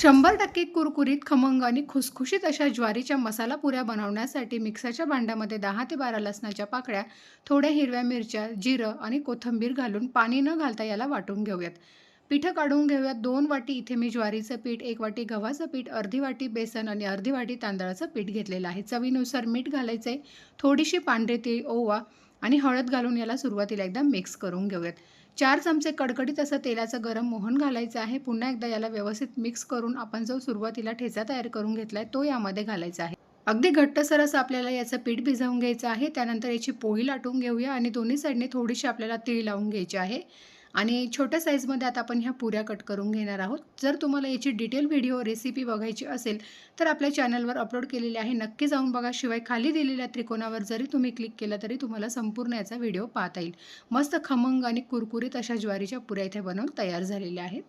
100% कुरकुरीत, खमंग आणि खुसखुशीत अशा ज्वारीच्या मसाला पुऱ्या बनवण्यासाठी मिक्सरच्या भांड्यामध्ये 10 ते 12 लसणाच्या पाकळ्या, थोड्या हिरव्या मिरच्या, जिरं आणि कोथिंबीर घालून पाणी न घालता याला वाटून घेऊयात. पिठं काढून घेऊयात. 2 वाटी इथे मी ज्वारीचं पीठ, 1 वाटी गव्हाचं पीठ, अर्धी वाटी बेसन आणि अर्धी वाटी तांदळाचं पीठ घेतलेलं आहे. चवीनुसार मीठ घालायचं आहे, थोडीशी पांढरी तीळ, ओवा आणि हळद घालून याला सुरुवातीला एकदा मिक्स करून घेऊयात. 4 चमचे कडकडीत असं तेलाचं गरम मोहन घालायचं आहे. पुन्हा एकदा याला व्यवस्थित मिक्स करून आपण जो सुरुवातीला ठेचा तयार करून घेतलाय तो यामध्ये घालायचा आहे. अगदी घट्टसर असं आपल्याला याचं पीठ भिजवून घ्यायचं आहे. त्यानंतर याची पोळी लाटून घेऊया आणि दोन्ही साईडने थोडीशी आपल्याला तीळ लावून घ्यायची आहे. आणि छोट्या साईजमध्ये आता आपण ह्या पुऱ्या कट करून घेणार आहोत. जर तुम्हाला याची डिटेल व्हिडिओ रेसिपी बघायची असेल तर आपल्या चॅनलवर अपलोड केलेली आहे. नक्की जाऊन बघा. शिवाय खाली दिलेल्या त्रिकोणावर जरी तुम्ही क्लिक केलं तरी तुम्हाला संपूर्ण याचा व्हिडिओ पाहता येईल. मस्त खमंग आणि कुरकुरीत अशा ज्वारीच्या पुऱ्या इथे बनवून तयार झालेल्या आहेत.